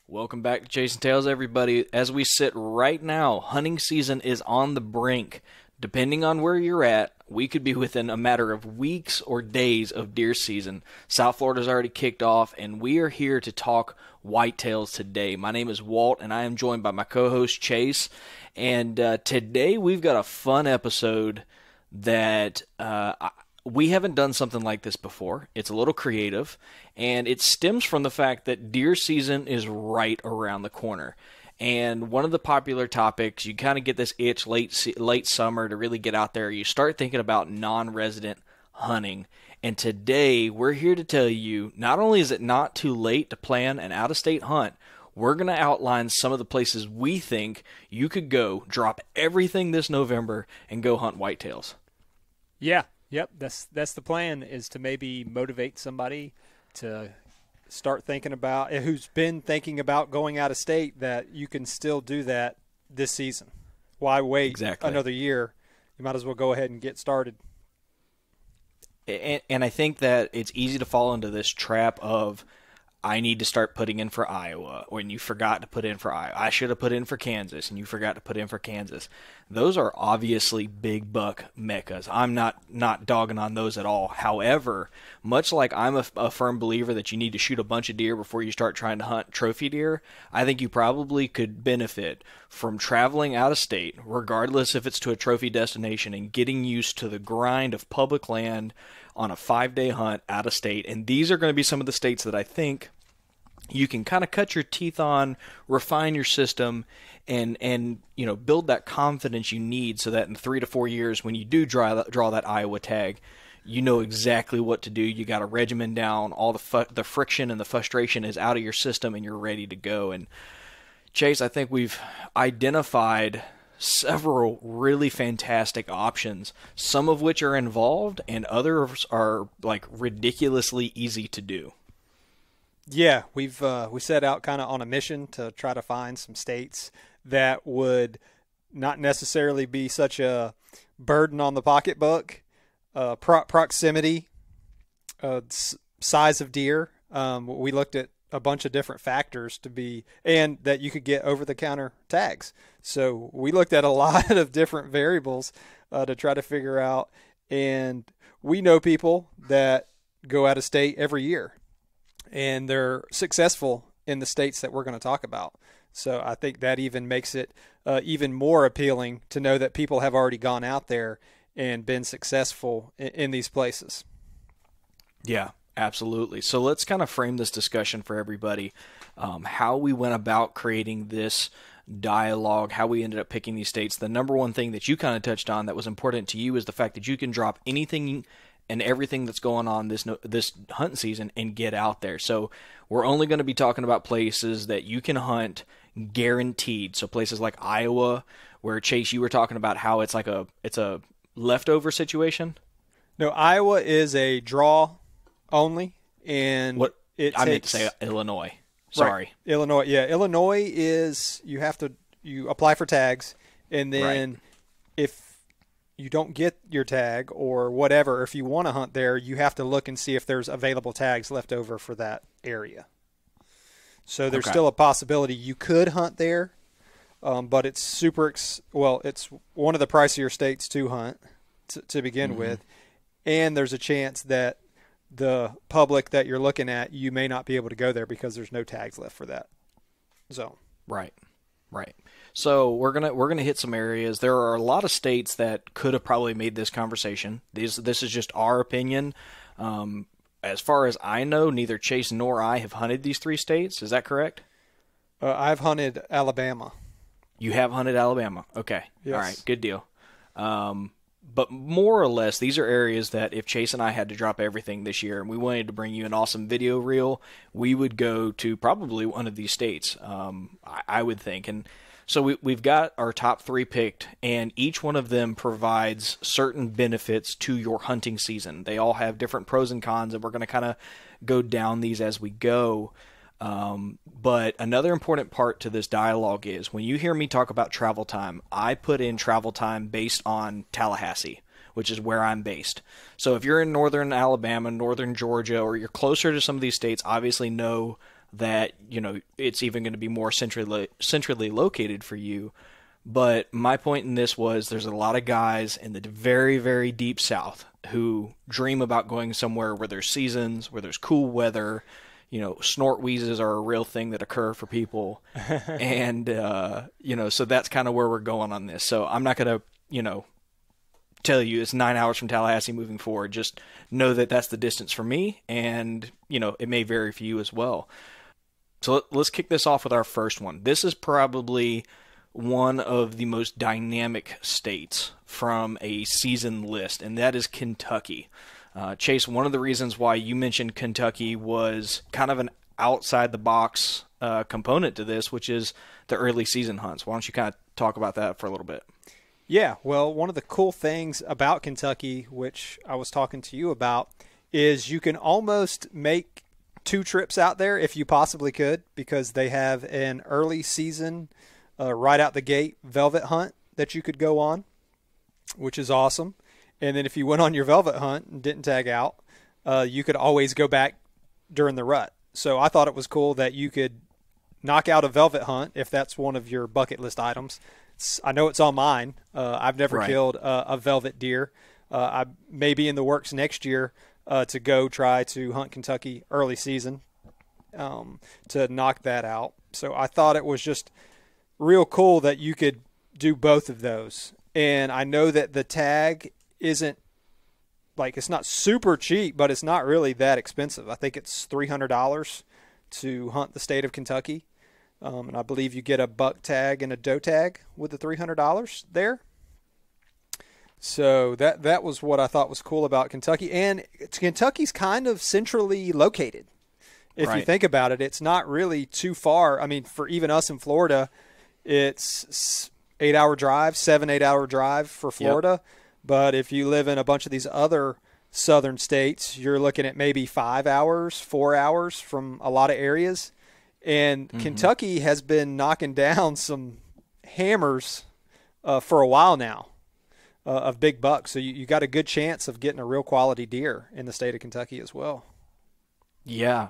Welcome back to Chasing Tails, everybody. As we sit right now, hunting season is on the brink. Depending on where you're at, we could be within a matter of weeks or days of deer season. South Florida's already kicked off, and we are here to talk whitetails today. My name is Walt, and I am joined by my co-host Chase. And today we've got a fun episode that we haven't done something like this before. It's a little creative, and it stems from the fact that deer season is right around the corner. And one of the popular topics, you kind of get this itch late summer to really get out there. You start thinking about non-resident hunting. And today, we're here to tell you, not only is it not too late to plan an out-of-state hunt, we're going to outline some of the places we think you could go, drop everything this November, and go hunt whitetails. Yeah. Yep, that's the plan, is to maybe motivate somebody to start thinking about, who's been thinking about going out of state, that you can still do that this season. Why wait another year? You might as well go ahead and get started. And I think that it's easy to fall into this trap of, I need to start putting in for Iowa, when you forgot to put in for Iowa. I should have put in for Kansas, and you forgot to put in for Kansas. Those are obviously big buck meccas. I'm not dogging on those at all. However, much like I'm a firm believer that you need to shoot a bunch of deer before you start trying to hunt trophy deer, I think you probably could benefit from traveling out of state, regardless if it's to a trophy destination, and getting used to the grind of public land on a 5-day hunt out of state. And these are going to be some of the states that I think you can kind of cut your teeth on, refine your system, and build that confidence you need, so that in 3 to 4 years, when you do draw that Iowa tag, you know exactly what to do. You got a regimen down, all the friction and the frustration is out of your system, and you're ready to go. And Chase, I think we've identified several really fantastic options, some of which are involved and others are like ridiculously easy to do. Yeah, we set out kind of on a mission to try to find some states that would not necessarily be such a burden on the pocketbook, proximity, size of deer. We looked at a bunch of different factors and that you could get over-the-counter tags. So we looked at a lot of different variables to try to figure out, and we know people that go out of state every year, and they're successful in the states that we're going to talk about. So I think that even makes it even more appealing to know that people have already gone out there and been successful in these places. Yeah, absolutely. So let's kind of frame this discussion for everybody, how we went about creating this dialogue, how we ended up picking these states. The number one thing that you kind of touched on that was important to you is the fact that you can drop anything and everything that's going on this hunting season and get out there. So we're only going to be talking about places that you can hunt guaranteed. So places like Iowa, where Chase, you were talking about how it's a leftover situation. No, Iowa is a draw only, and I meant to say Illinois. Sorry. Right. Illinois. Yeah. Illinois is, you apply for tags, and then if you don't get your tag or whatever, if you want to hunt there, you have to look and see if there's available tags left over for that area. So there's still a possibility you could hunt there, but it's it's one of the pricier states to hunt to begin with, and there's a chance that the public that you're looking at, you may not be able to go there because there's no tags left for that zone. Right. So we're gonna hit some areas. There are a lot of states that could have probably made this conversation. This is just our opinion. As far as I know, neither Chase nor I have hunted these 3 states. Is that correct? I've hunted Alabama. You have hunted Alabama. Okay. Yes. All right. Good deal. But more or less, these are areas that if Chase and I had to drop everything this year and we wanted to bring you an awesome video reel, we would go to probably one of these states, I would think. And so we've got our top 3 picked, and each one of them provides certain benefits to your hunting season. They all have different pros and cons, and we're going to kind of go down these as we go. But another important part to this dialogue is when you hear me talk about travel time, I put in travel time based on Tallahassee, which is where I'm based. So if you're in northern Alabama, northern Georgia, or you're closer to some of these states, obviously know that, it's even going to be more centrally located for you. But my point in this was there's a lot of guys in the very, very deep South who dream about going somewhere where there's seasons, where there's cool weather. Snort wheezes are a real thing that occur for people. And, so that's kind of where we're going on this. So I'm not going to, tell you it's 9 hours from Tallahassee moving forward. Just know that that's the distance for me, and, it may vary for you as well. So let's kick this off with our first one. This is probably one of the most dynamic states from a season list, and that is Kentucky. Chase, one of the reasons why you mentioned Kentucky was kind of an outside-the-box component to this, which is the early season hunts. Why don't you kind of talk about that for a little bit? Yeah, well, one of the cool things about Kentucky, which I was talking to you about, is you can almost make 2 trips out there if you possibly could, because they have an early season right out the gate velvet hunt that you could go on, which is awesome. And then if you went on your velvet hunt and didn't tag out, you could always go back during the rut. So I thought it was cool that you could knock out a velvet hunt if that's one of your bucket list items. I know it's on mine. I've never killed a velvet deer. I may be in the works next year to go try to hunt Kentucky early season to knock that out. So I thought it was just real cool that you could do both of those. And I know that the tag isn't it's not super cheap, but it's not really that expensive. I think it's $300 to hunt the state of Kentucky. And I believe you get a buck tag and a doe tag with the $300 there. So that was what I thought was cool about Kentucky. And Kentucky's kind of centrally located. If you think about it, it's not really too far. I mean, for even us in Florida, it's 8-hour drive, 8-hour drive for Florida. Yep. But if you live in a bunch of these other southern states, you're looking at maybe 5 hours, 4 hours from a lot of areas. And Kentucky has been knocking down some hammers for a while now of big bucks. So you got a good chance of getting a real quality deer in the state of Kentucky as well. Yeah.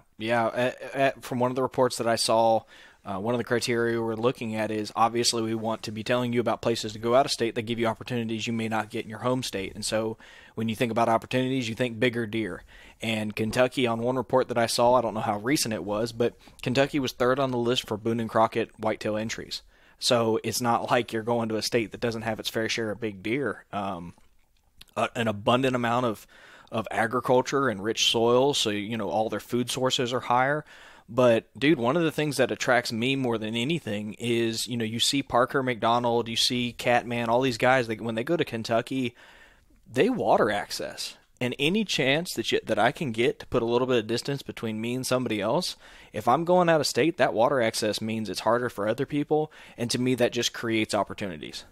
From one of the reports that I saw, one of the criteria we're looking at is obviously we want to be telling you about places to go out of state that give you opportunities you may not get in your home state. And so when you think about opportunities, you think bigger deer. And Kentucky, on one report that I saw, I don't know how recent it was, but Kentucky was 3rd on the list for Boone and Crockett whitetail entries. So it's not like you're going to a state that doesn't have its fair share of big deer. An abundant amount of agriculture and rich soil, so all their food sources are higher. But, dude, one of the things that attracts me more than anything is, you see Parker McDonald, you see Catman, all these guys, when they go to Kentucky, they water access. And any chance that I can get to put a little bit of distance between me and somebody else, if I'm going out of state, that water access means it's harder for other people. And to me, that just creates opportunities.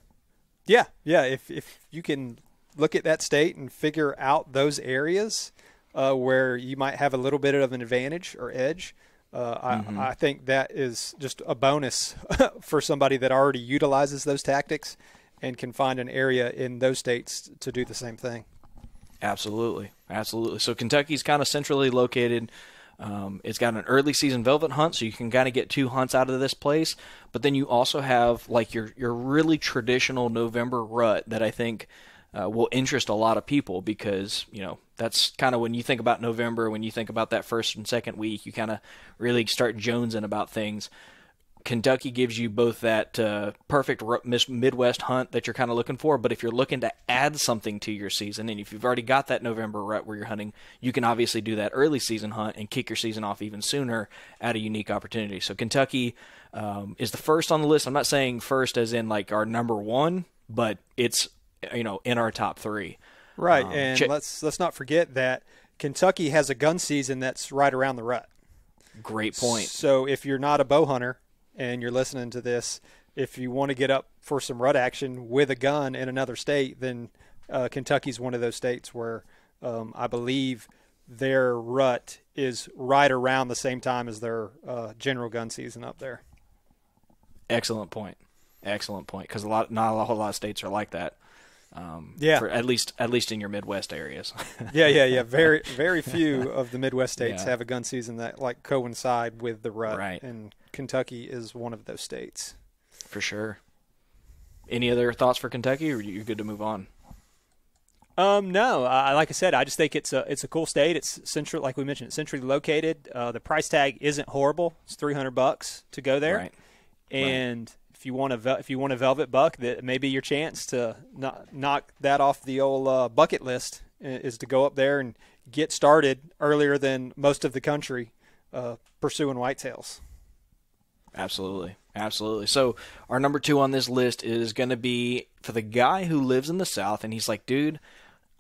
Yeah. If you can look at that state and figure out those areas where you might have a little bit of an advantage or edge, I think that is just a bonus for somebody that already utilizes those tactics and can find an area in those states to do the same thing. Absolutely. So Kentucky's kind of centrally located. It's got an early season velvet hunt, so you can kind of get 2 hunts out of this place. But then you also have your really traditional November rut that I think will interest a lot of people, because that's kind of when you think about November, when you think about that first and second week, you kind of really start jonesing about things. Kentucky gives you both that perfect Midwest hunt that you're kind of looking for, but if you're looking to add something to your season, and if you've already got that November rut where you're hunting, you can obviously do that early season hunt and kick your season off even sooner at a unique opportunity. So Kentucky is the first on the list. I'm not saying first as in our number 1, but it's in our top 3. Right, and let's not forget that Kentucky has a gun season that's right around the rut. Great point. So if you're not a bow hunter and you're listening to this, if you want to get up for some rut action with a gun in another state, then Kentucky's one of those states where I believe their rut is right around the same time as their general gun season up there. Excellent point. Because not a whole lot of states are like that. Yeah. at least in your Midwest areas. Yeah. Very, very few of the Midwest states Yeah. have a gun season that like coincide with the rut, Right. and Kentucky is one of those states. For sure. Any other thoughts for Kentucky, or are you good to move on? No, like I said, I just think it's a cool state. It's central, like we mentioned, it's centrally located. The price tag isn't horrible. It's $300 to go there, Right. and if you want a velvet buck, that may be your chance to knock that off the old bucket list, is to go up there and get started earlier than most of the country pursuing whitetails. Absolutely. Absolutely. So our number 2 on this list is going to be for the guy who lives in the South, and he's like, dude,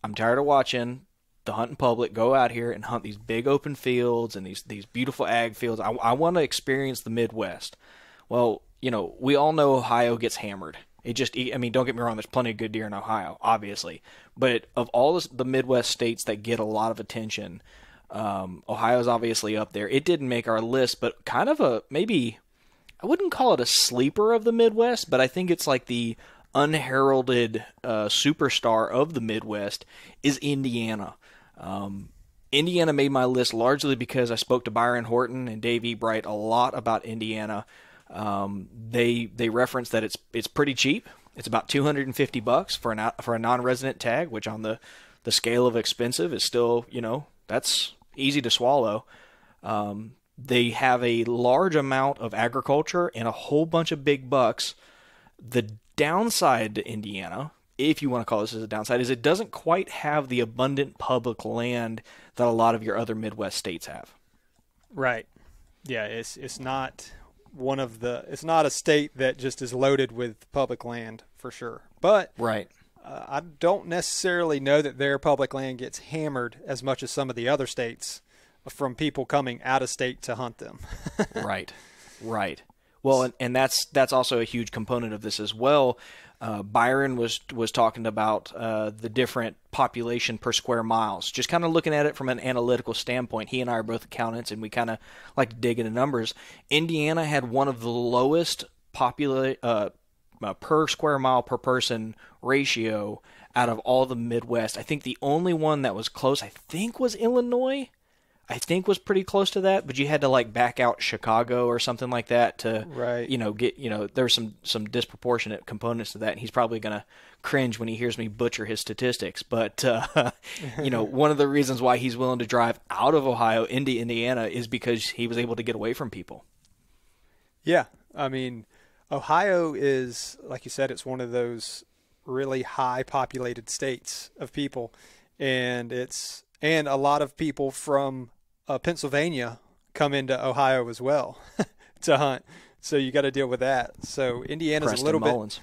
I'm tired of watching the hunting public go out here and hunt these big open fields and these beautiful ag fields. I want to experience the Midwest. Well, we all know Ohio gets hammered. I mean, don't get me wrong, there's plenty of good deer in Ohio, obviously. But of all the Midwest states that get a lot of attention, Ohio's obviously up there. It didn't make our list, but kind of maybe, I wouldn't call it a sleeper of the Midwest, but I think it's like the unheralded superstar of the Midwest is Indiana. Indiana made my list largely because I spoke to Byron Horton and Dave Ebright a lot about Indiana. They reference that it's pretty cheap. It's about $250 for a non-resident tag, which on the scale of expensive is still, that's easy to swallow. They have a large amount of agriculture and a whole bunch of big bucks. The downside to Indiana, if you want to call this as a downside, is it doesn't quite have the abundant public land that a lot of your other Midwest states have. Right. Yeah, it's not it's not a state that just is loaded with public land for sure. But right. I don't necessarily know that their public land gets hammered as much as some of the other states from people coming out of state to hunt them. Right. Well, and that's also a huge component of this as well. Byron was talking about the different population per square miles, just kind of looking at it from an analytical standpoint. He and I are both accountants, and we kind of like to dig into numbers. Indiana had one of the lowest per square mile per person ratio out of all the Midwest. I think the only one that was close, was Illinois. I think was pretty close to that, but you had to like back out Chicago or something like that to, right. Get, there's some disproportionate components to that. And he's probably going to cringe when he hears me butcher his statistics. But, one of the reasons why he's willing to drive out of Ohio into Indiana is because he was able to get away from people. Yeah. I mean, Ohio is, like you said, it's one of those really high populated states of people, and a lot of people from Pennsylvania come into Ohio as well to hunt. So you got to deal with that. So Indiana's Preston a little Mullins.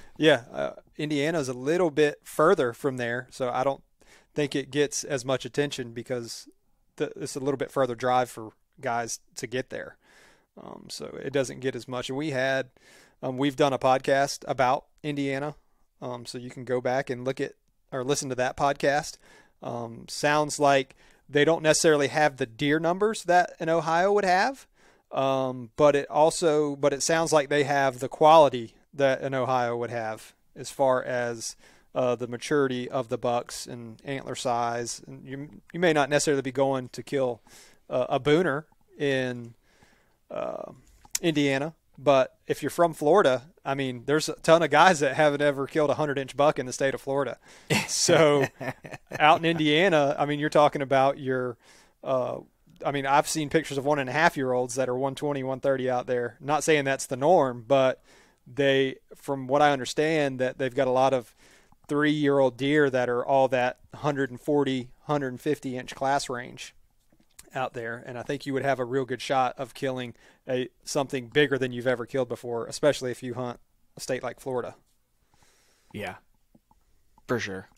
Indiana's a little bit further from there. So I don't think it gets as much attention because it's a little bit further drive for guys to get there. So it doesn't get as much. And we've done a podcast about Indiana. So you can go back and listen to that podcast. Sounds like they don't necessarily have the deer numbers that an Ohio would have, but it sounds like they have the quality that an Ohio would have as far as the maturity of the bucks and antler size. And you may not necessarily be going to kill a booner in Indiana, but if you're from Florida, I mean, there's a ton of guys that haven't ever killed a 100-inch buck in the state of Florida. So out in Indiana, I mean, you're talking about I've seen pictures of 1.5-year-olds that are 120, 130 out there. Not saying that's the norm, but from what I understand, that they've got a lot of 3-year-old deer that are all that 140, 150-inch class range out there, and I think you would have a real good shot of killing something bigger than you've ever killed before, especially if you hunt a state like Florida. Yeah, for sure.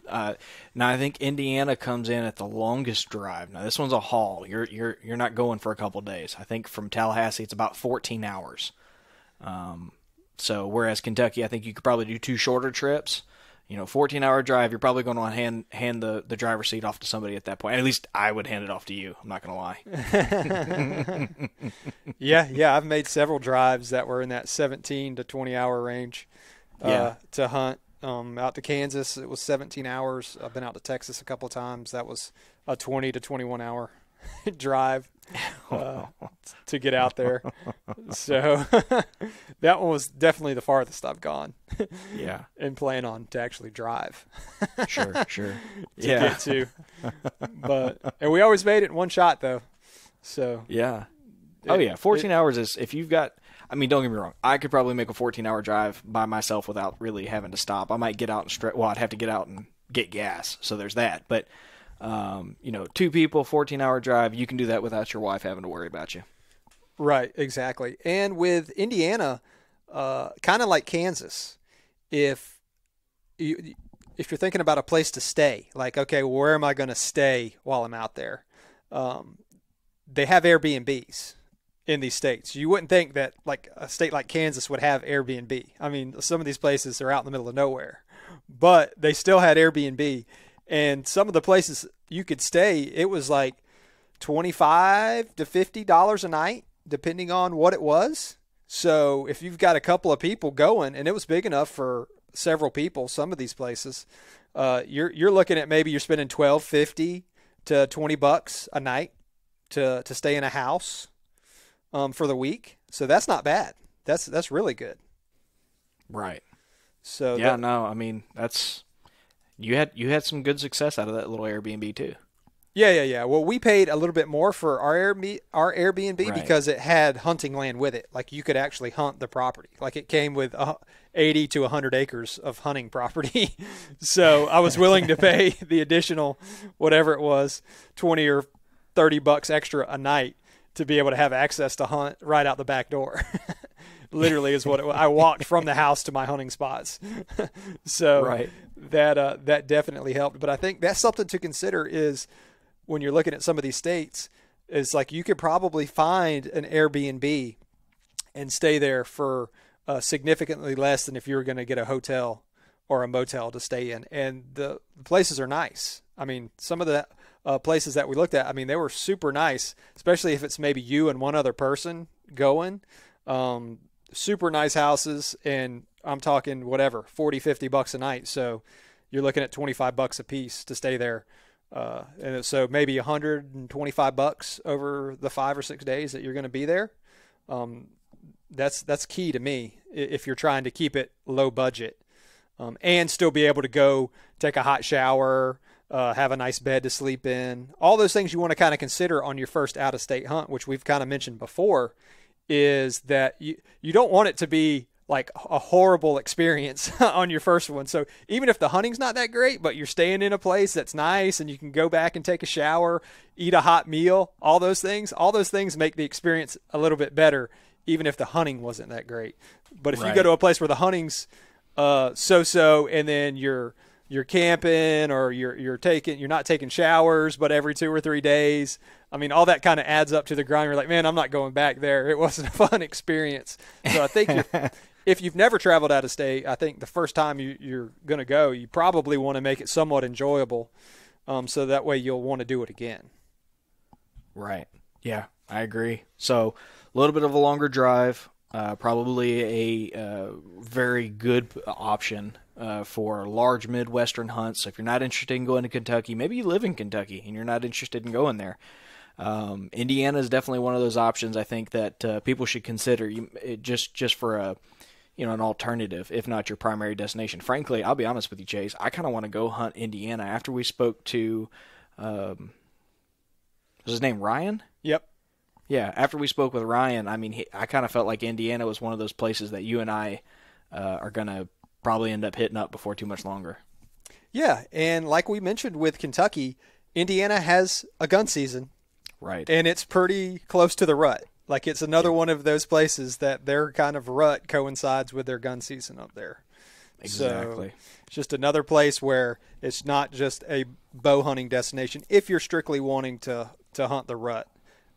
Now I think Indiana comes in at the longest drive. Now this one's a haul. You're not going for a couple days. I think from Tallahassee it's about 14 hours. So whereas Kentucky, I think you could probably do 2 shorter trips. 14-hour drive, you're probably going to hand the driver's seat off to somebody at that point. At least I would hand it off to you. I'm not going to lie. Yeah. I've made several drives that were in that 17 to 20-hour range to hunt Out to Kansas, it was 17 hours. I've been out to Texas a couple of times. That was a 20 to 21 hour drive to get out there. So that one was definitely the farthest I've gone. Yeah. And plan on to actually drive. Sure. to get to. And we always made it in one shot, though. So yeah. 14 hours is, if you've got, I mean, don't get me wrong, I could probably make a 14-hour drive by myself without really having to stop. I might get out and I'd have to get out and get gas, so there's that. But, 2 people, 14-hour drive, you can do that without your wife having to worry about you. Right, exactly. And with Indiana, kind of like Kansas, if you're thinking about a place to stay, like, okay, where am I going to stay while I'm out there? They have Airbnbs in these states. You wouldn't think that like a state like Kansas would have Airbnb. I mean, some of these places are out in the middle of nowhere, but they still had Airbnb. And some of the places you could stay, it was like $25 to $50 a night, depending on what it was. So if you've got a couple of people going, and it was big enough for several people, some of these places, you're looking at maybe you're spending $12.50 to $20 a night to stay in a house for the week. So that's not bad. That's really good. Right. So yeah, no, I mean, that's you had some good success out of that little Airbnb too. Yeah. Well, we paid a little bit more for our Airbnb right. because it had hunting land with it. Like you could actually hunt the property. Like it came with 80 to 100 acres of hunting property. So I was willing to pay the additional, whatever it was, 20 or $30 extra a night to be able to have access to hunt right out the back door. Literally is what it was. I walked from the house to my hunting spots. So right. that definitely helped. But I think that's something to consider is when you're looking at some of these states, is like you could probably find an Airbnb and stay there for significantly less than if you were going to get a hotel or a motel to stay in. And the places are nice. I mean, some of the places that we looked at, I mean, they were super nice, especially if it's maybe you and one other person going. Super nice houses, and I'm talking whatever, $40-$50 a night. So you're looking at $25 a piece to stay there. And so maybe $125 over the 5 or 6 days that you're going to be there. That's key to me if you're trying to keep it low budget, and still be able to go take a hot shower, have a nice bed to sleep in. All those things you want to kind of consider on your first out-of-state hunt, which we've kind of mentioned before, is that you don't want it to be like a horrible experience on your first one. So even if the hunting's not that great, but you're staying in a place that's nice and you can go back and take a shower, eat a hot meal, all those things make the experience a little bit better, even if the hunting wasn't that great. But if you go to a place where the hunting's so-so, and then you're camping, or you're not taking showers, but every 2 or 3 days, I mean, all that kind of adds up to the grind. You're like, man, I'm not going back there. It wasn't a fun experience. So I think if you've never traveled out of state, I think the first time you're going to go, you probably want to make it somewhat enjoyable, so that way you'll want to do it again. Right. Yeah, I agree. So a little bit of a longer drive, probably a very good option for large Midwestern hunts. So if you're not interested in going to Kentucky, maybe you live in Kentucky and you're not interested in going there. Indiana is definitely one of those options I think that people should consider. Just for an alternative, if not your primary destination. Frankly, I'll be honest with you, Chase. I kind of want to go hunt Indiana. After we spoke to, was his name Ryan? Yep. Yeah. After we spoke with Ryan, I mean, I kind of felt like Indiana was one of those places that you and I are going to probably end up hitting up before too much longer. Yeah, and like we mentioned with Kentucky, Indiana has a gun season. Right. And it's pretty close to the rut. Like it's another one of those places that their kind of rut coincides with their gun season up there. Exactly. So it's just another place where it's not just a bow hunting destination if you're strictly wanting to hunt the rut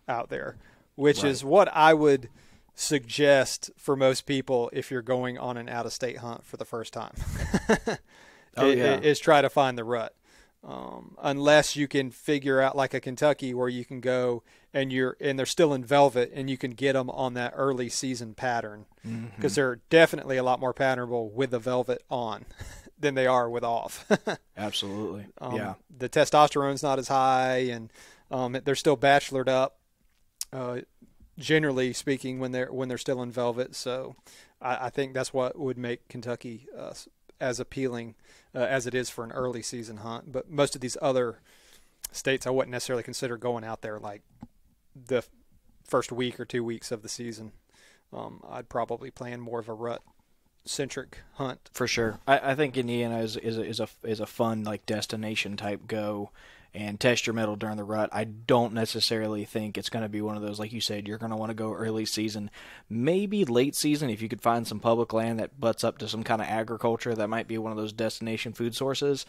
out there, which is what I would suggest for most people if you're going on an out-of-state hunt for the first time. Is try to find the rut. Unless you can figure out like a Kentucky where you can go and they're still in velvet and you can get them on that early season pattern, because they're definitely a lot more patternable with the velvet on than they are with off. Absolutely. Yeah. The testosterone's not as high, and they're still bachelored up, generally speaking, when they're still in velvet. So I think that's what would make Kentucky as appealing as it is for an early season hunt. But most of these other states I wouldn't necessarily consider going out there like the first week or 2 weeks of the season. I'd probably plan more of a rut-centric hunt. For sure. I think Indiana is a fun like destination type go and test your mettle during the rut. I don't necessarily think it's going to be one of those, like you said, you're going to want to go early season. Maybe late season if you could find some public land that butts up to some kind of agriculture. That might be one of those destination food sources.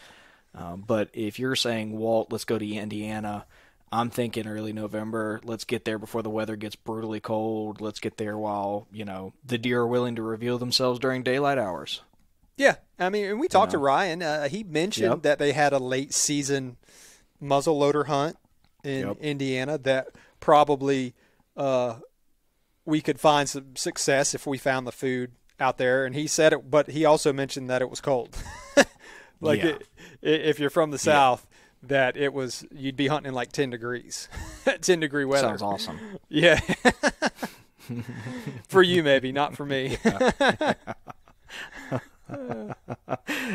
But if you're saying, Walt, let's go to Indiana, I'm thinking early November. Let's get there before the weather gets brutally cold. Let's get there while, the deer are willing to reveal themselves during daylight hours. Yeah. I mean, and we talked to Ryan. He mentioned that they had a late season muzzleloader hunt in Indiana that probably we could find some success if we found the food out there. And he said it, but he also mentioned that it was cold. If you're from the South, that you'd be hunting in like 10 degrees, 10 degree weather. Sounds awesome. Yeah. For you, maybe, not for me.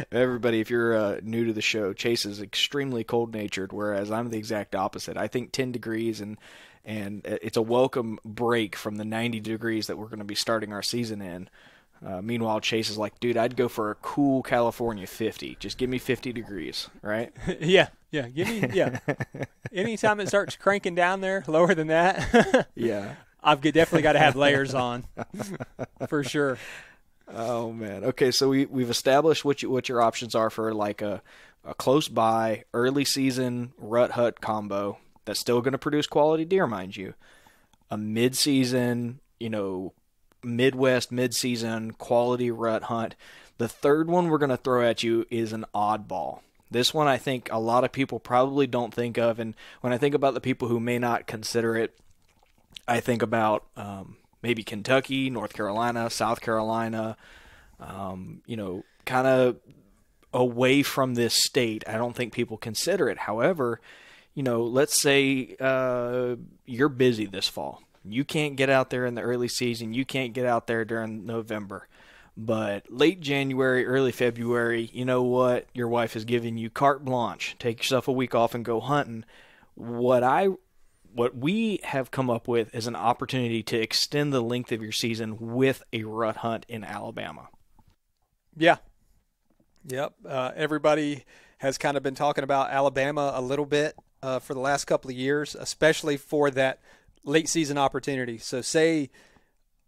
Everybody, if you're new to the show, Chase is extremely cold-natured, whereas I'm the exact opposite. I think 10 degrees and it's a welcome break from the 90 degrees that we're going to be starting our season in. Meanwhile, Chase is like, dude, I'd go for a cool California 50. Just give me 50 degrees, right? Yeah. Give me, anytime it starts cranking down there, lower than that, I've definitely got to have layers on, for sure. Oh man. Okay, so we've established what your options are for like a close by early season rut hut combo that's still going to produce quality deer, mind you. A mid-season, Midwest mid-season quality rut hunt. The third one we're going to throw at you is an oddball. This one I think a lot of people probably don't think of, and when I think about the people who may not consider it, I think about maybe Kentucky, North Carolina, South Carolina, kind of away from this state. I don't think people consider it. However, let's say you're busy this fall. You can't get out there in the early season. You can't get out there during November. But late January, early February, you know what? Your wife is giving you carte blanche. Take yourself a week off and go hunting. What we have come up with is an opportunity to extend the length of your season with a rut hunt in Alabama. Yeah. Yep. Everybody has kind of been talking about Alabama a little bit for the last couple of years, especially for that late season opportunity. So say,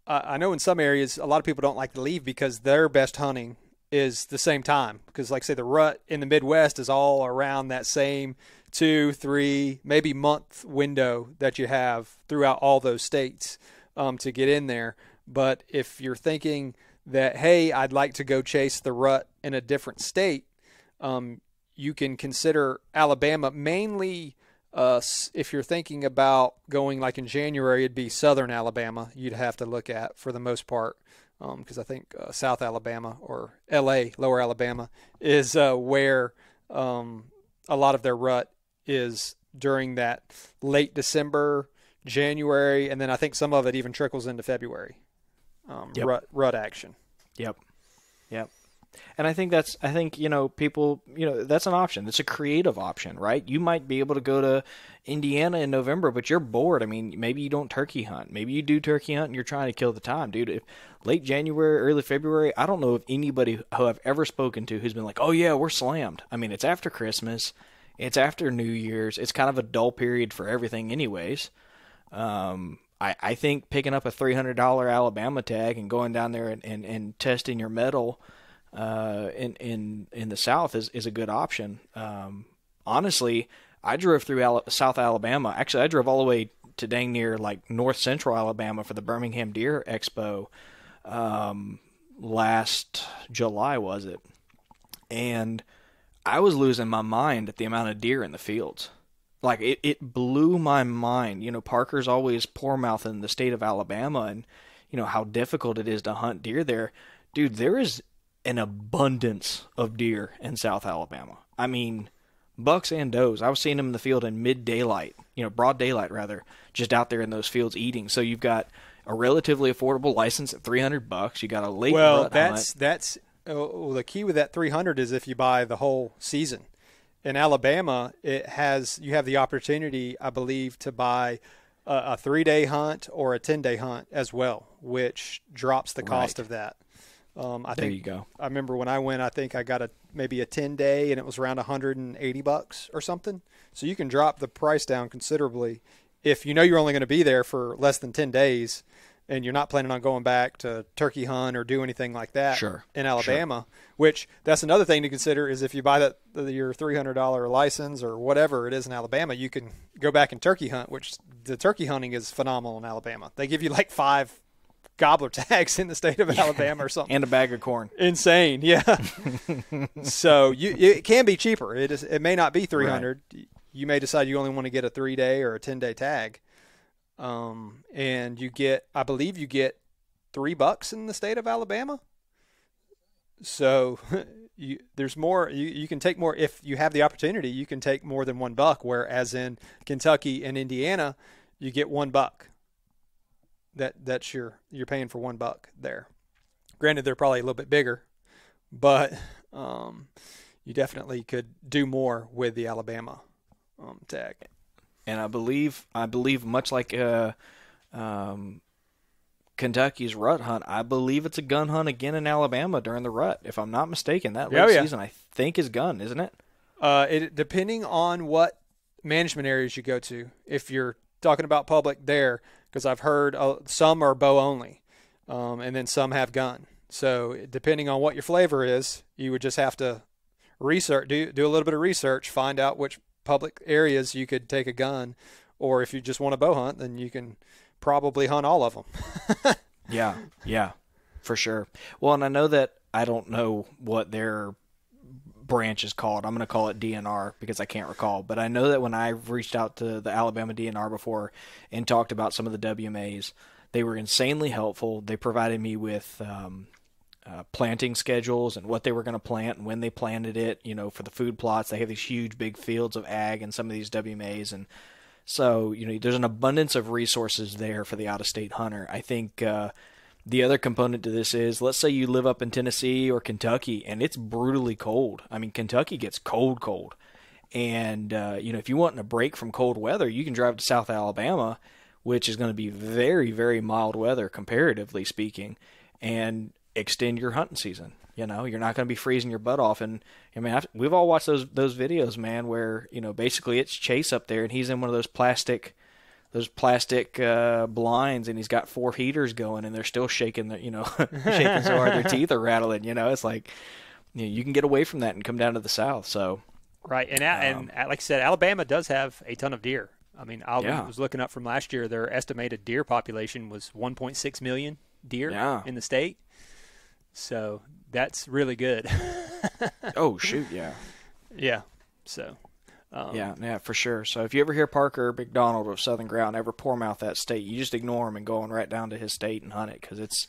I know in some areas, a lot of people don't like to leave because their best hunting is the same time. Because like say the rut in the Midwest is all around that same 2, 3, maybe month window that you have throughout all those states to get in there. But if you're thinking that, hey, I'd like to go chase the rut in a different state, you can consider Alabama mainly. If you're thinking about going like in January, it'd be southern Alabama you'd have to look at for the most part, because I think South Alabama or L.A., lower Alabama, is where a lot of their rut is during that late December, January, and then I think some of it even trickles into February, rut action. Yep. And I think people, that's an option. It's a creative option, right? You might be able to go to Indiana in November, but you're bored. I mean, maybe you don't turkey hunt. Maybe you do turkey hunt and you're trying to kill the time. Dude, if late January, early February, I don't know of anybody who I've ever spoken to who's been like, oh yeah, we're slammed. I mean, it's after Christmas. It's after New Year's. It's kind of a dull period for everything anyways. I think picking up a $300 Alabama tag and going down there and testing your mettle in the South is a good option. Honestly, I drove through South Alabama. Actually, I drove all the way to dang near like North Central Alabama for the Birmingham Deer Expo last July, was it? And I was losing my mind at the amount of deer in the fields. Like it blew my mind. Parker's always poor mouthing the state of Alabama and how difficult it is to hunt deer there. Dude, there is an abundance of deer in South Alabama. I mean, bucks and does. I was seeing them in the field in mid-daylight, broad daylight rather, just out there in those fields eating. So you've got a relatively affordable license at $300. You got a late rut hunt. That's the key with that 300 is if you buy the whole season. In Alabama, you have the opportunity, I believe, to buy a 3-day hunt or a 10-day hunt as well, which drops the cost of that. There you go. I remember when I went, I think I got maybe a 10-day, and it was around $180 or something. So you can drop the price down considerably if you know you're only going to be there for less than 10 days and you're not planning on going back to turkey hunt or do anything like that in Alabama, which that's another thing to consider is if you buy your $300 license or whatever it is in Alabama, you can go back and turkey hunt, which the turkey hunting is phenomenal in Alabama. They give you like 5 gobbler tags in the state of Alabama or something. And a bag of corn. Insane, yeah. So it can be cheaper. It may not be $300. Right. You may decide you only want to get a 3-day or a 10-day tag. And I believe you get $3 in the state of Alabama. So there's more, you can take more if you have the opportunity, you can take more than $1, whereas in Kentucky and Indiana, you get $1. That's you're paying for $1 there. Granted, they're probably a little bit bigger, but you definitely could do more with the Alabama tag. And I believe much like Kentucky's rut hunt, I believe it's a gun hunt again in Alabama during the rut. If I'm not mistaken, that late season I think is gun, isn't it? Depending on what management areas you go to. If you're talking about public there, because I've heard some are bow only, and then some have gun. So depending on what your flavor is, you would just have to research, do a little bit of research, find out which public areas you could take a gun, or if you just want a bow hunt, then you can probably hunt all of them. Yeah, for sure. Well, and I know that I don't know what their branch is called. I'm going to call it DNR because I can't recall. But I know that when I reached out to the Alabama DNR before and talked about some of the WMAs, they were insanely helpful. They provided me with planting schedules and what they were going to plant and when they planted it. For the food plots, they have these huge big fields of ag and some of these WMAs. And so, there's an abundance of resources there for the out-of-state hunter. I think the other component to this is, let's say you live up in Tennessee or Kentucky and it's brutally cold. I mean, Kentucky gets cold. And, if you want a break from cold weather, you can drive to South Alabama, which is going to be very, very mild weather, comparatively speaking, and extend your hunting season. You're not going to be freezing your butt off. And I mean, we've all watched those videos, man, where, basically it's Chase up there and he's in one of those plastic blinds and he's got 4 heaters going and they're still shaking shaking so hard their teeth are rattling. It's like, you can get away from that and come down to the South. So, right. And like I said, Alabama does have a ton of deer. I mean, I was looking up from last year, their estimated deer population was 1.6 million deer in the state. So that's really good. Oh, shoot, yeah. Yeah, so. Yeah, for sure. So if you ever hear Parker Mcdonald of Southern Ground ever pour mouth that state, you just ignore him and go on right down to his state and hunt it because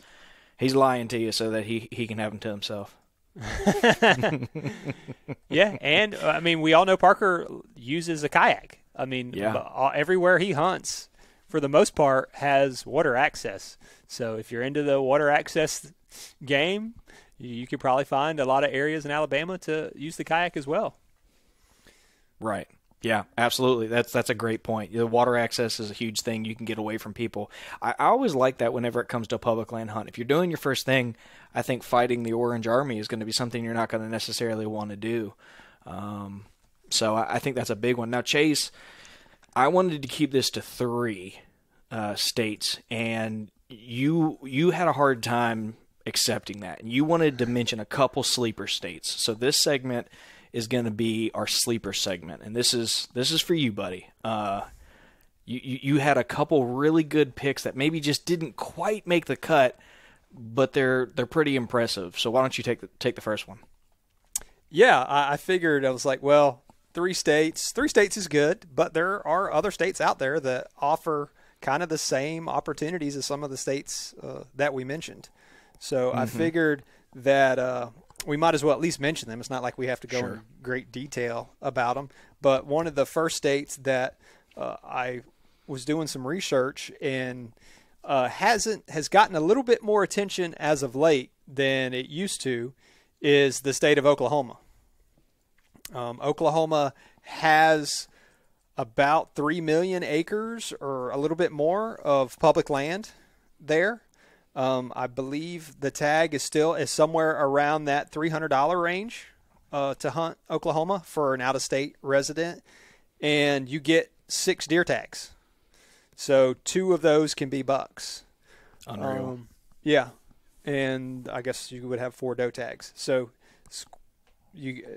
he's lying to you so that he can have them to himself. Yeah, and I mean, we all know Parker uses a kayak. I mean, everywhere he hunts, for the most part, has water access. So if you're into the water access game, you could probably find a lot of areas in Alabama to use the kayak as well. Right. Yeah, absolutely. That's a great point. The water access is a huge thing. You can get away from people. I always like that whenever it comes to a public land hunt. If you're doing your first thing, I think fighting the Orange Army is going to be something you're not going to necessarily want to do. So I think that's a big one. Now, Chase, I wanted to keep this to 3 states, and you had a hard time accepting that. And you wanted to mention a couple sleeper states. So this segment is going to be our sleeper segment, and this is for you, buddy. You had a couple really good picks that maybe just didn't quite make the cut, but they're pretty impressive. So why don't you take the first one? Yeah, I figured, I was like, well, 3 states is good, but there are other states out there that offer kind of the same opportunities as some of the states that we mentioned. So I figured that we might as well at least mention them. It's not like we have to go in great detail about them. But one of the first states that I was doing some research and has gotten a little bit more attention as of late than it used to is the state of Oklahoma. Oklahoma has about 3 million acres or a little bit more of public land there. I believe the tag is somewhere around that $300 range to hunt Oklahoma for an out-of-state resident, and you get 6 deer tags. So 2 of those can be bucks. Unreal. Yeah, and I guess you would have 4 doe tags. So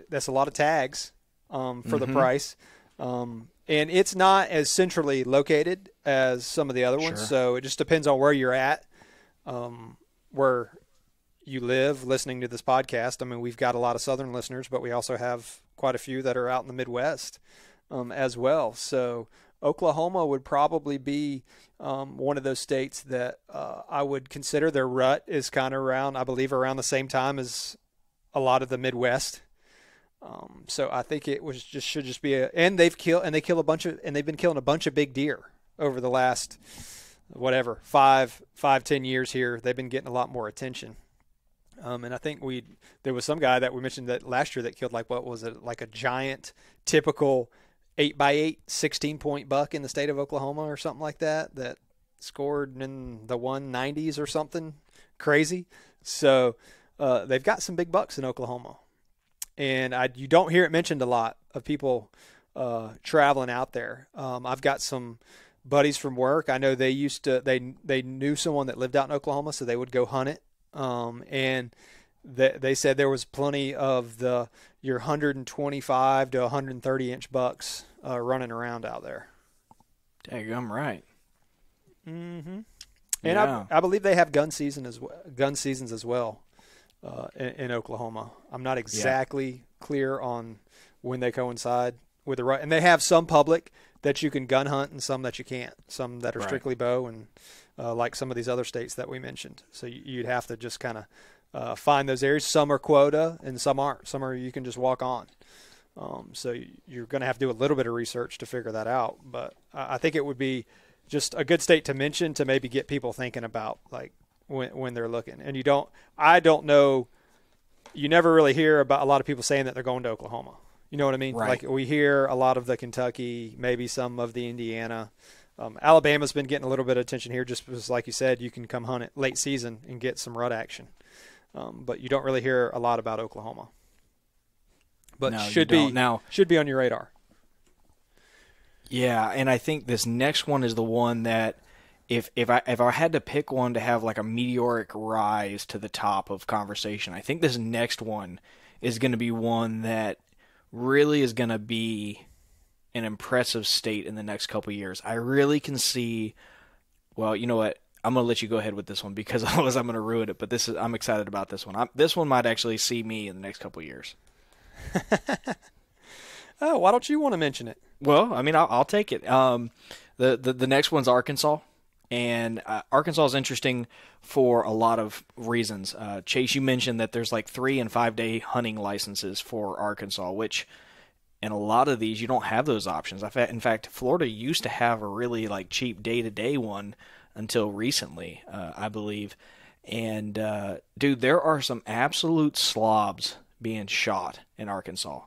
that's a lot of tags for the price. And it's not as centrally located as some of the other ones, so it just depends on where you're at, where you live listening to this podcast. I mean, we've got a lot of southern listeners, but we also have quite a few that are out in the Midwest as well. So Oklahoma would probably be one of those states that I would consider. Their rut is kind of around the same time as a lot of the Midwest. So I think it should just be and they've been killing a bunch of big deer over the last, 5-10 years here. They've been getting a lot more attention. And I think there was some guy that we mentioned that last year that killed like a giant typical 8x8 16-point buck in the state of Oklahoma or something like that scored in the 190s or something crazy. So they've got some big bucks in Oklahoma. And you don't hear it mentioned a lot of people traveling out there. I've got some buddies from work. I know they knew someone that lived out in Oklahoma, so they would go hunt it. And they said there was plenty of your 125 to 130 inch bucks running around out there. Dang, I'm right. Mm-hmm. And yeah. I believe they have gun seasons as well. In Oklahoma. I'm not exactly clear on when they coincide with the rut. And they have some public that you can gun hunt and some that you can't. Some that are strictly bow and like some of these other states that we mentioned. So you'd have to just kind of find those areas. Some are quota and some aren't. Some are you can just walk on. So you're going to have to do a little bit of research to figure that out. But I think it would be just a good state to mention to maybe get people thinking about like when they're looking. And I don't know, you never really hear about a lot of people saying that they're going to Oklahoma. You know what I mean? Right. Like we hear a lot of the Kentucky, maybe some of the Indiana. Alabama's been getting a little bit of attention here just because, like you said, you can come hunt it late season and get some rut action. But you don't really hear a lot about Oklahoma. But should be on your radar. Yeah, and I think this next one is the one that if I had to pick one to have like a meteoric rise to the top of conversation, I think this next one is going to be one that really is going to be an impressive state in the next couple of years. I really can see. Well, you know what? I'm going to let you go ahead with this one because otherwise I'm going to ruin it. But I'm excited about this one. This one might actually see me in the next couple of years. Oh, why don't you want to mention it? Well, I mean, I'll take it. The next one's Arkansas. And Arkansas is interesting for a lot of reasons. Chase, you mentioned that there's like 3 and 5 day hunting licenses for Arkansas, which in a lot of these you don't have those options. In fact, Florida used to have a really like cheap day-to-day one until recently, I believe. And dude, there are some absolute slobs being shot in Arkansas.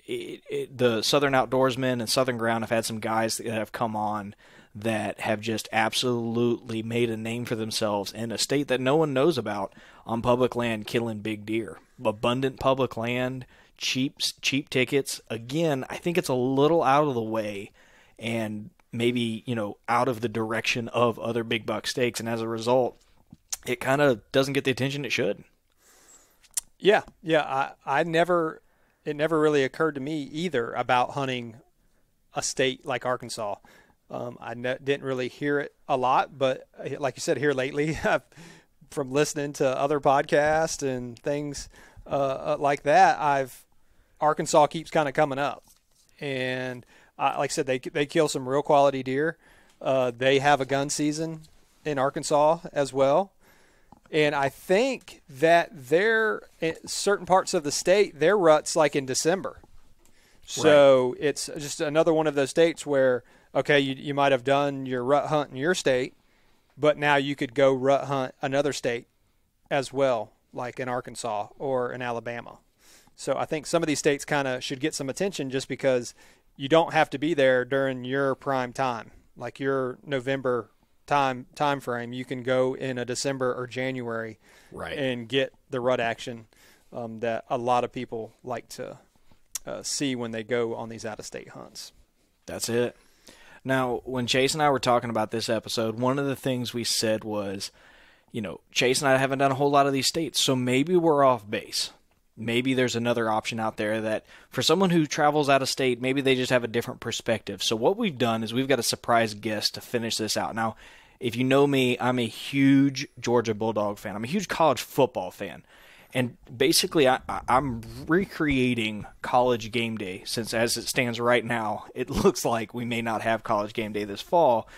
The Southern Outdoorsmen and Southern Ground have had some guys that have come on that have just absolutely made a name for themselves in a state that no one knows about on public land, killing big deer. Abundant public land, cheap tickets. Again, I think it's a little out of the way and maybe, out of the direction of other big buck stakes. And as a result, it kind of doesn't get the attention it should. Yeah. It never really occurred to me either about hunting a state like Arkansas. Didn't really hear it a lot, but like you said here lately, from listening to other podcasts and things like that, Arkansas keeps kind of coming up. And like I said, they kill some real quality deer. They have a gun season in Arkansas as well. And I think that certain parts of the state, their rut's like in December. So it's just another one of those states where, okay, you might have done your rut hunt in your state, but now you could go rut hunt another state as well, like in Arkansas or in Alabama. So I think some of these states kind of should get some attention just because you don't have to be there during your prime time, like your November time frame. You can go in a December or January and get the rut action that a lot of people like to see when they go on these out-of-state hunts. That's it. Now, when Chase and I were talking about this episode, one of the things we said was, Chase and I haven't done a whole lot of these states, so maybe we're off base. Maybe there's another option out there that for someone who travels out of state, maybe they just have a different perspective. So what we've done is we've got a surprise guest to finish this out. Now, if you know me, I'm a huge Georgia Bulldog fan. I'm a huge college football fan. And basically, I'm recreating college game day, since as it stands right now, it looks like we may not have college game day this fall.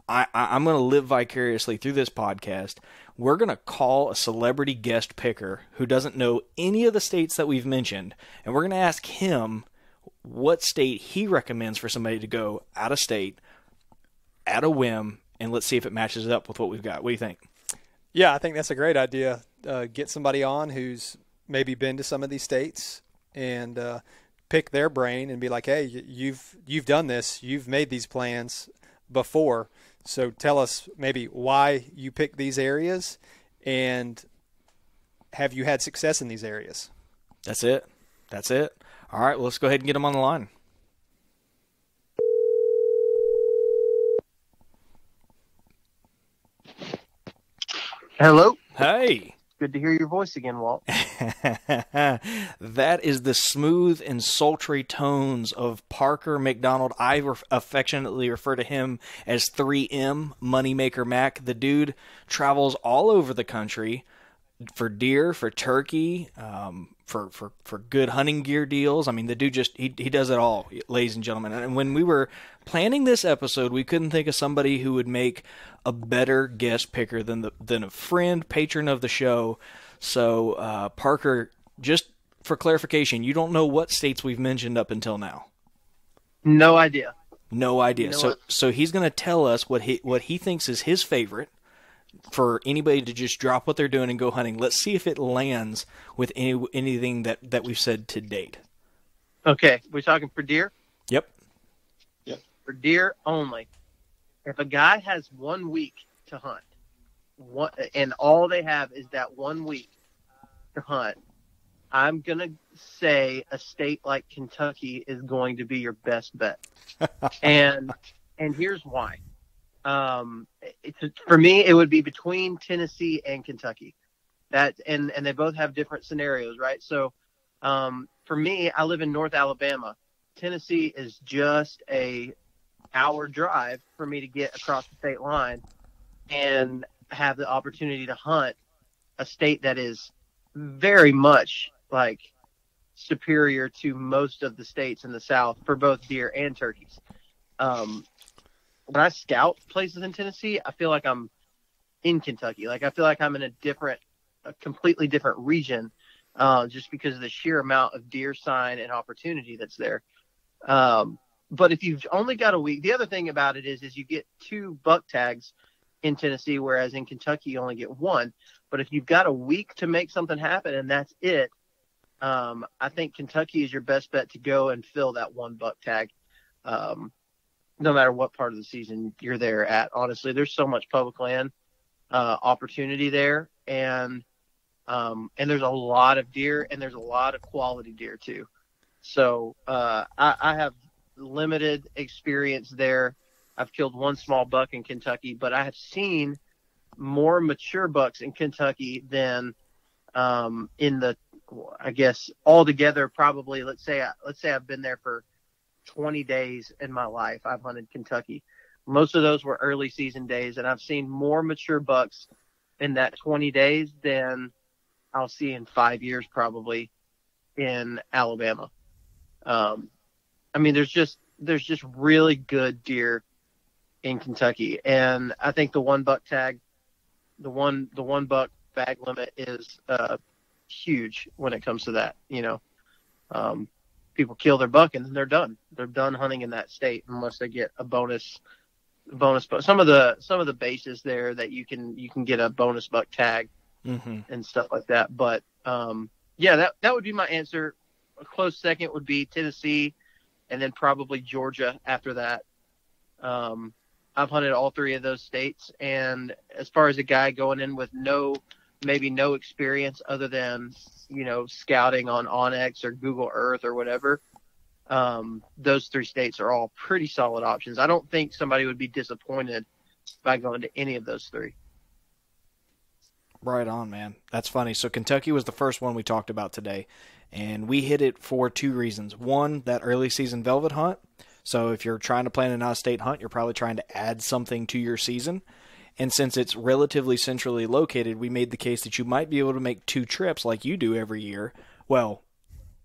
I'm going to live vicariously through this podcast. We're going to call a celebrity guest picker who doesn't know any of the states that we've mentioned, and we're going to ask him what state he recommends for somebody to go out of state at a whim, and let's see if it matches up with what we've got. What do you think? Yeah, I think that's a great idea. Get somebody on who's maybe been to some of these states and pick their brain and be like, hey, you've done this. You've made these plans before. So tell us maybe why you picked these areas and have you had success in these areas? That's it. All right, well, let's go ahead and get them on the line. Hello. Hey. Good to hear your voice again, Walt. That is the smooth and sultry tones of Parker Mcdonald. I affectionately refer to him as 3M, Moneymaker Mac. The dude travels all over the country for deer, for turkey, for good hunting gear deals. I mean, the dude he does it all, ladies and gentlemen. And when we were planning this episode, we couldn't think of somebody who would make a better guest picker than a friend, patron of the show. So, Parker, just for clarification, you don't know what states we've mentioned up until now. No idea. No idea. So he's going to tell us what he thinks is his favorite for anybody to just drop what they're doing and go hunting. Let's see if it lands with anything that we've said to date. Okay, we're talking for deer? Yep. For deer only. If a guy has 1 week to hunt, and all they have is that 1 week to hunt, I'm going to say a state like Kentucky is going to be your best bet. and here's why. For me, it would be between Tennessee and Kentucky. And they both have different scenarios, right? So for me, I live in North Alabama. Tennessee is just a hour drive for me to get across the state line and have the opportunity to hunt a state that is very much like superior to most of the states in the South for both deer and turkeys. When I scout places in Tennessee, I feel like I'm in Kentucky. Like I feel like I'm in a completely different region, just because of the sheer amount of deer sign and opportunity that's there. But if you've only got a week, the other thing about it is you get 2 buck tags in Tennessee, whereas in Kentucky you only get 1. But if you've got a week to make something happen and that's it, I think Kentucky is your best bet to go and fill that 1 buck tag. No matter what part of the season you're there at, honestly, there's so much public land opportunity there, and there's a lot of deer, and there's a lot of quality deer too. So I have limited experience there. I've killed 1 small buck in Kentucky, but I have seen more mature bucks in Kentucky than in the, I guess altogether probably. Let's say I've been there for 20 days in my life. I've hunted Kentucky. Most of those were early season days, and I've seen more mature bucks in that 20 days than I'll see in 5 years probably in Alabama. I mean, there's just really good deer in Kentucky, and I think the 1 buck tag, the one buck bag limit is huge when it comes to that. People kill their buck and then they're done. They're done hunting in that state unless they get a bonus. Some of the bases there that you can get a bonus buck tag and stuff like that. But that would be my answer. A close second would be Tennessee, and then probably Georgia after that. I've hunted all three of those states, and as far as a guy going in with maybe no experience other than scouting on Onyx or Google Earth or whatever, those three states are all pretty solid options. I don't think somebody would be disappointed by going to any of those three. Right on, man. That's funny. So Kentucky was the first one we talked about today, and we hit it for two reasons. One, that early season velvet hunt. So if you're trying to plan an out-of-state hunt, you're probably trying to add something to your season. And since it's relatively centrally located, we made the case that you might be able to make two trips like you do every year. Well,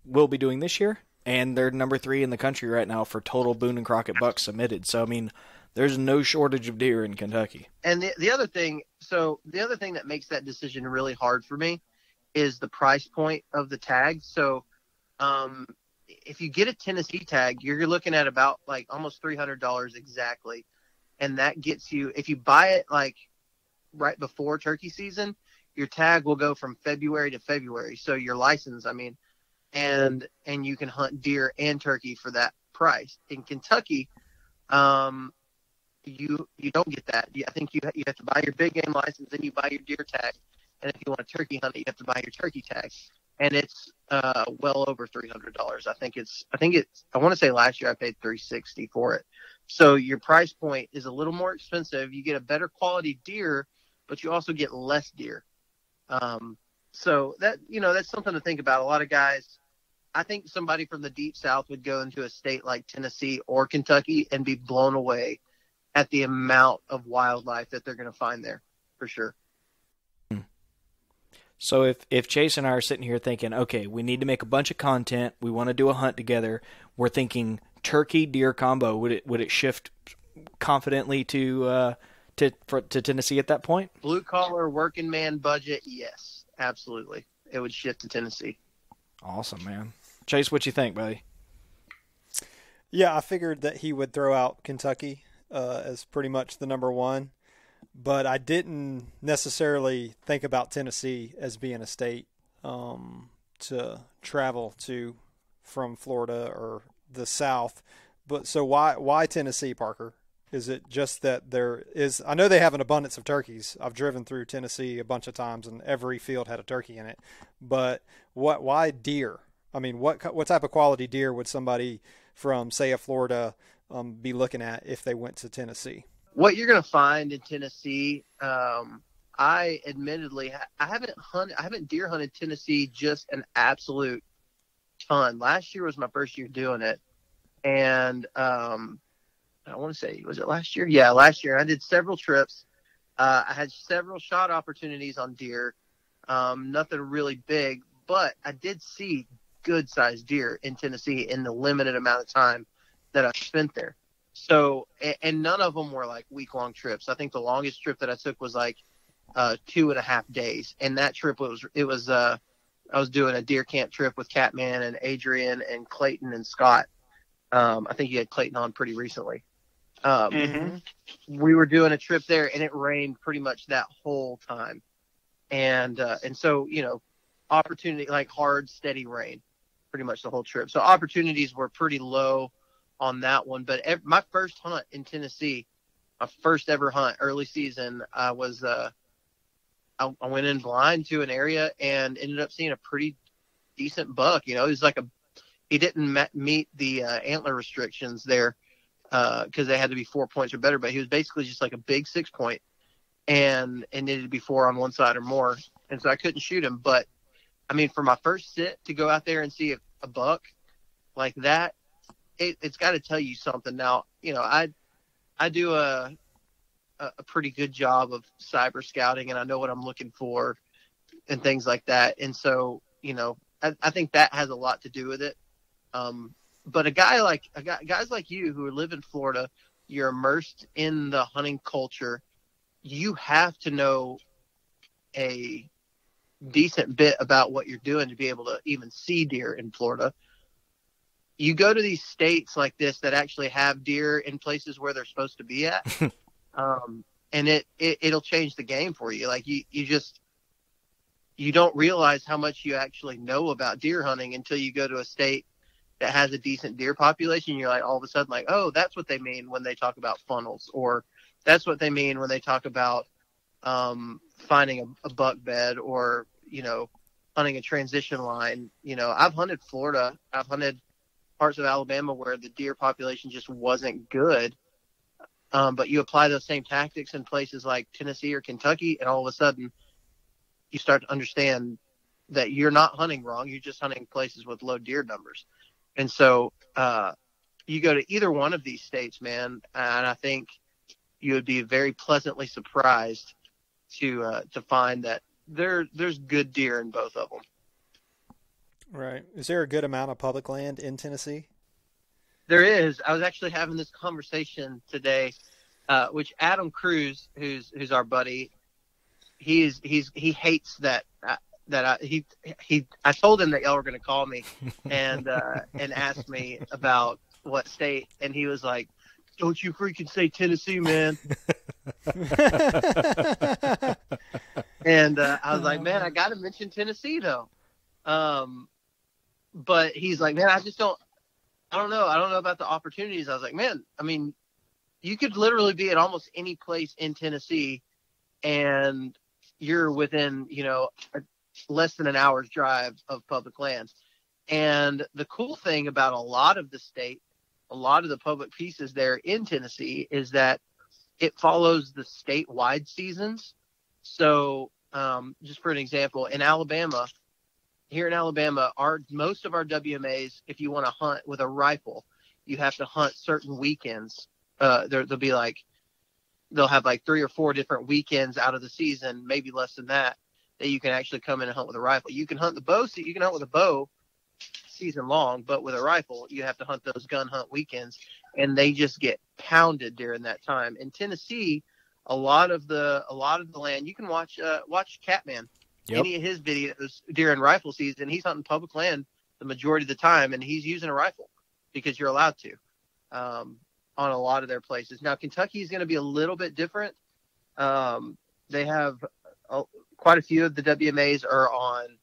we'll be doing this year, and they're number 3 in the country right now for total Boone and Crockett bucks submitted. So, I mean, there's no shortage of deer in Kentucky. And the other thing that makes that decision really hard for me is the price point of the tag. So, if you get a Tennessee tag, you're looking at about like almost $300 exactly. And that gets you, if you buy it like right before turkey season, your tag will go from February to February. So your license, and you can hunt deer and turkey for that price. In Kentucky, you don't get that. I think you have to buy your big game license, then you buy your deer tag, and if you want to turkey hunt it, you have to buy your turkey tag, and it's well over $300. I want to say last year I paid $360 for it. So your price point is a little more expensive. You get a better quality deer, but you also get less deer. So that's something to think about. A lot of guys, I think somebody from the deep South would go into a state like Tennessee or Kentucky and be blown away at the amount of wildlife that they're going to find there, for sure. So if Chase and I are sitting here thinking, okay, we need to make a bunch of content, we want to do a hunt together, we're thinking turkey deer combo, would it shift confidently to Tennessee at that point? Blue collar working man budget, yes, absolutely, it would shift to Tennessee. Awesome, man. Chase, what you think, buddy? Yeah, I figured that he would throw out Kentucky as pretty much the number one. But I didn't necessarily think about Tennessee as being a state to travel to from Florida or the South. But so why Tennessee, Parker? Is it just that I know they have an abundance of turkeys. I've driven through Tennessee a bunch of times and every field had a turkey in it. But why deer? I mean, what type of quality deer would somebody from, say, Florida be looking at if they went to Tennessee? What you're going to find in Tennessee, I admittedly, I haven't deer hunted Tennessee just an absolute ton. Last year was my first year doing it. And I want to say, was it last year? Yeah, last year. I did several trips. I had several shot opportunities on deer. Nothing really big, but I did see good-sized deer in Tennessee in the limited amount of time that I spent there. So, and none of them were like week-long trips. I think the longest trip that I took was like 2.5 days. And that trip I was doing a deer camp trip with Catman and Adrian and Clayton and Scott. I think you had Clayton on pretty recently. We were doing a trip there and it rained pretty much that whole time. And so, opportunity, like hard, steady rain pretty much the whole trip. So opportunities were pretty low on that one. But my first hunt in Tennessee, my first ever hunt, early season, I went in blind to an area and ended up seeing a pretty decent buck. It was like he didn't meet the antler restrictions there because they had to be 4 points or better, but he was basically just like a big 6 point and it needed to be 4 on one side or more. And so I couldn't shoot him. But I mean, for my first sit to go out there and see a buck like that, it's got to tell you something. Now, I do a pretty good job of cyber scouting and I know what I'm looking for and things like that. And so, I think that has a lot to do with it. But guys like you who live in Florida, you're immersed in the hunting culture. You have to know a decent bit about what you're doing to be able to even see deer in Florida. You go to these states like this that actually have deer in places where they're supposed to be at, and it'll change the game for you. Like you don't realize how much you actually know about deer hunting until you go to a state that has a decent deer population. You're like, all of a sudden, like, oh, that's what they mean when they talk about funnels, or that's what they mean when they talk about finding a buck bed, or, hunting a transition line. I've hunted Florida. I've hunted parts of Alabama where the deer population just wasn't good. But you apply those same tactics in places like Tennessee or Kentucky, and all of a sudden you start to understand that you're not hunting wrong. You're just hunting places with low deer numbers. And so you go to either one of these states, man, and I think you would be very pleasantly surprised to find that there's good deer in both of them. Right. Is there a good amount of public land in Tennessee? There is. I was actually having this conversation today, which Adam Cruz, who's our buddy, he hates that. I told him that y'all were going to call me and ask me about what state, and he was like, "Don't you freaking say Tennessee, man." And I was like, "Man, I got to mention Tennessee though." But he's like, "Man, I don't know about the opportunities." I was like, "Man, I mean, you could literally be at almost any place in Tennessee and you're within, less than an hour's drive of public lands." And the cool thing about a lot of the public pieces there in Tennessee is that it follows the statewide seasons. So just for an example, here in Alabama, most of our WMAs, if you want to hunt with a rifle, you have to hunt certain weekends. They'll have like 3 or 4 different weekends out of the season, maybe less than that you can actually come in and hunt with a rifle. You can hunt you can hunt with a bow season long, but with a rifle, you have to hunt those gun hunt weekends, and they just get pounded during that time. In Tennessee, a lot of the land, you can watch Catman. Yep. Any of his videos during rifle season, he's hunting public land the majority of the time, and he's using a rifle because you're allowed to on a lot of their places. Now, Kentucky is going to be a little bit different. They have quite a few of the WMAs are on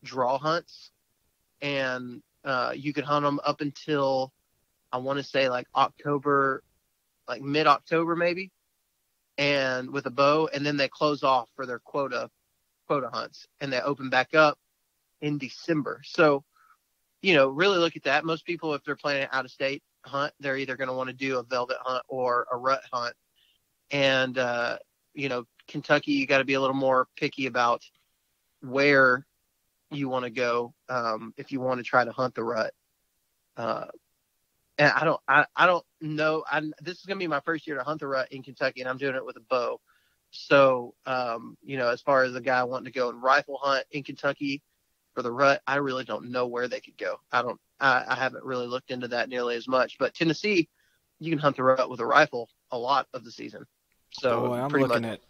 draw hunts, and you can hunt them up until, I want to say, like October, like mid-October maybe, and with a bow, and then they close off for their quota hunts, and they open back up in December. So, really look at that. Most people, if they're planning an out-of-state hunt, they're either going to want to do a velvet hunt or a rut hunt. And, Kentucky, you got to be a little more picky about where you want to go if you want to try to hunt the rut. And I don't know. This is going to be my first year to hunt the rut in Kentucky, and I'm doing it with a bow. So, as far as a guy wanting to go and rifle hunt in Kentucky for the rut, I really don't know where they could go. I haven't really looked into that nearly as much. But Tennessee, you can hunt the rut with a rifle a lot of the season. So I'm looking at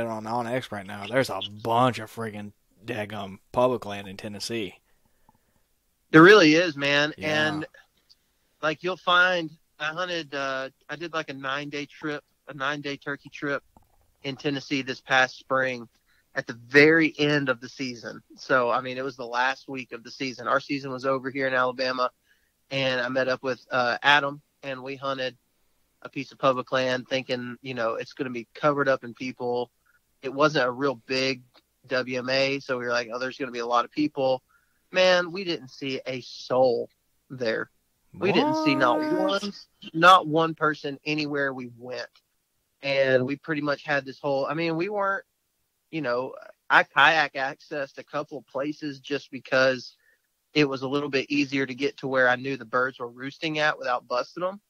it on OnX right now. There's a bunch of friggin' daggum public land in Tennessee. There really is, man. Yeah. And like you'll find, I did like a 9-day turkey trip in Tennessee this past spring at the very end of the season. So, I mean, it was the last week of the season. Our season was over here in Alabama, and I met up with Adam, and we hunted a piece of public land thinking, it's going to be covered up in people. It wasn't a real big WMA, so we were like, oh, there's going to be a lot of people. Man, we didn't see a soul there. We didn't see not one person anywhere we went. And we pretty much had this whole, we weren't, I kayak accessed a couple of places just because it was a little bit easier to get to where I knew the birds were roosting at without busting them.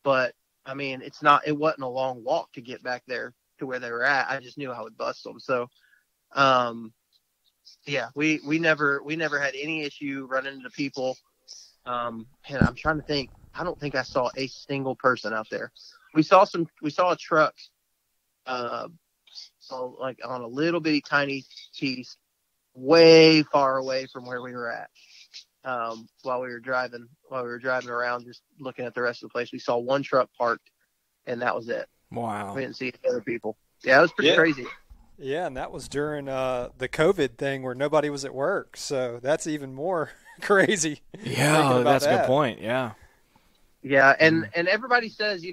But it wasn't a long walk to get back there to where they were at. I just knew I would bust them. So, we never had any issue running into people. And I'm trying to think, I don't think I saw a single person out there. We saw a truck, like on a little bitty tiny piece way far away from where we were at. While we were driving around, just looking at the rest of the place, we saw one truck parked, and that was it. Wow. We didn't see any other people. Yeah, it was pretty crazy. Yeah, and that was during the COVID thing where nobody was at work, so that's even more crazy. Yeah, that's a good point. Yeah. Yeah, and everybody says,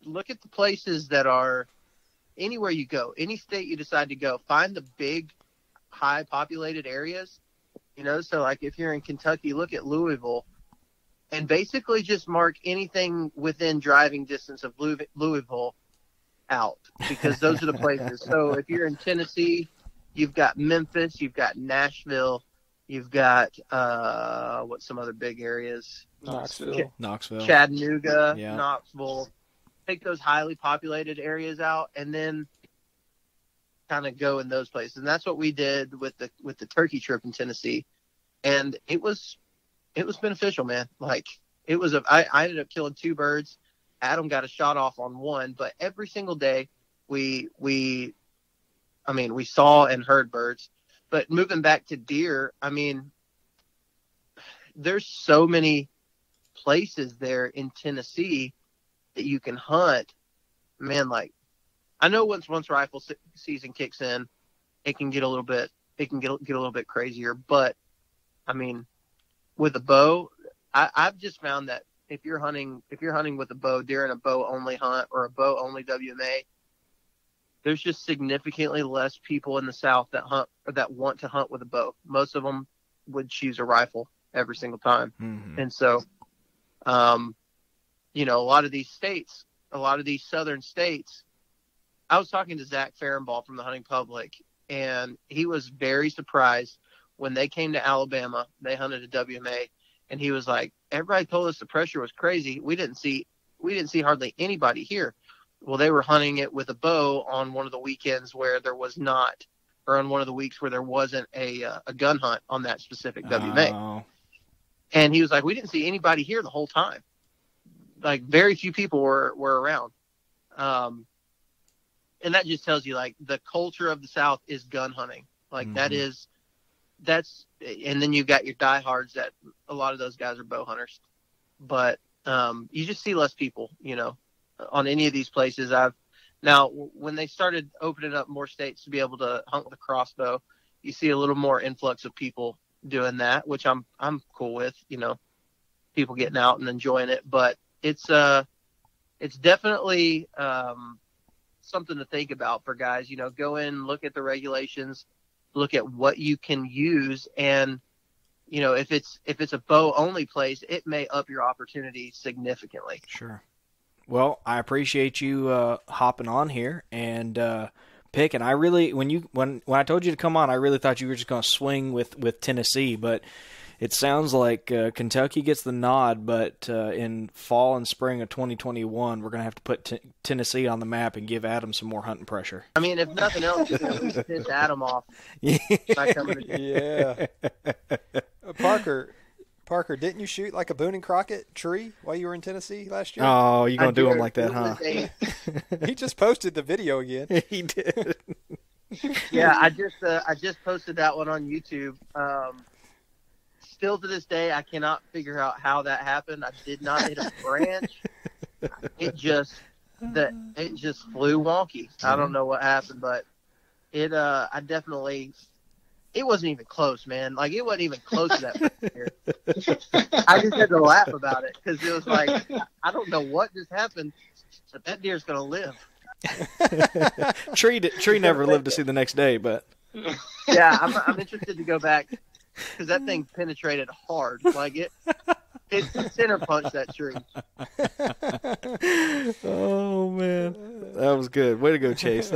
look at the places that are anywhere you go, any state you decide to go, find the big, high populated areas. So like if you're in Kentucky, look at Louisville and basically just mark anything within driving distance of Louisville out, because those are the places. So if you're in Tennessee, you've got Memphis, you've got Nashville, you've got what's some other big areas? Knoxville. Chattanooga, Yeah. Knoxville. Take those highly populated areas out and then kind of go in those places. And that's what we did with the turkey trip in Tennessee. And it was beneficial, man. Like I ended up killing 2 birds. Adam got a shot off on 1, but every single day we saw and heard birds. But moving back to deer, there's so many places there in Tennessee that you can hunt. Man, like I know once rifle season kicks in, it can get a little bit crazier. But with a bow, I've just found that if you're hunting with a bow during a bow only hunt or a bow only WMA, there's just significantly less people in the South that hunt or that want to hunt with a bow. Most of them would choose a rifle every single time. Mm-hmm. And so, a lot of these states, a lot of these southern states, I was talking to Zach Farrenball from the Hunting Public, and he was very surprised when they came to Alabama. They hunted a WMA, and he was like, everybody told us the pressure was crazy. We didn't see hardly anybody here. Well, they were hunting it with a bow on one of the weekends where there was not, or on one of the weeks where there wasn't a gun hunt on that specific WMA. Oh. And he was like, we didn't see anybody here the whole time. Like very few people were around. And that just tells you like the culture of the South is gun hunting. Like Mm-hmm. and then you've got your diehards that a lot of those guys are bow hunters, but you just see less people, on any of these places. When they started opening up more states to be able to hunt with a crossbow, you see a little more influx of people doing that, which I'm cool with, people getting out and enjoying it. But it's definitely something to think about for guys. Go in, look at the regulations, look at what you can use, and if it's a bow only place, it may up your opportunity significantly. Sure. Well, I appreciate you hopping on here and picking. I really, when I told you to come on, I really thought you were just going to swing with Tennessee, but it sounds like Kentucky gets the nod. But in fall and spring of 2021, we're going to have to put Tennessee on the map and give Adam some more hunting pressure. If nothing else, you can at least piss Adam off. By coming to Yeah. Parker, didn't you shoot like a Boone and Crockett tree while you were in Tennessee last year? Oh, you going to do him like that, huh? He just posted the video again. He did. Yeah, I just posted that one on YouTube. Still to this day, I cannot figure out how that happened. I did not hit a branch. It just flew wonky. I don't know what happened, but it wasn't even close, man. Like it wasn't even close to that year. I just had to laugh about it because it was like I don't know what just happened, but that deer's gonna live. Tree never lived to see the next day, but yeah, I'm interested to go back because that thing penetrated hard. Like it center punched that tree. Oh man, that was good. Way to go, Chase.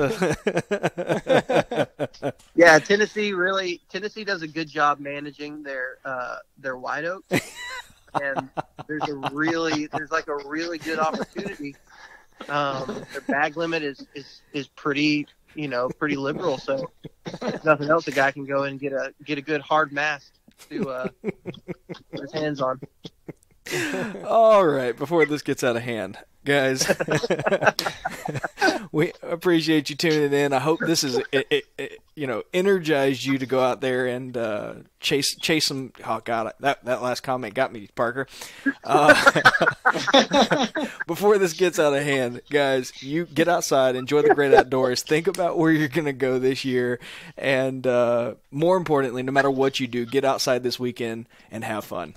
Yeah, Tennessee does a good job managing their white oaks, and there's a really good opportunity. Their bag limit is pretty liberal. So if nothing else, a guy can go and get a good hard mast to put his hands on. All right, before this gets out of hand, guys, We appreciate you tuning in. I hope this is energized you to go out there and chase some. Oh God, that last comment got me, Parker. Before this gets out of hand, guys, you get outside, enjoy the great outdoors. Think about where you're going to go this year, and more importantly, no matter what you do, get outside this weekend and have fun.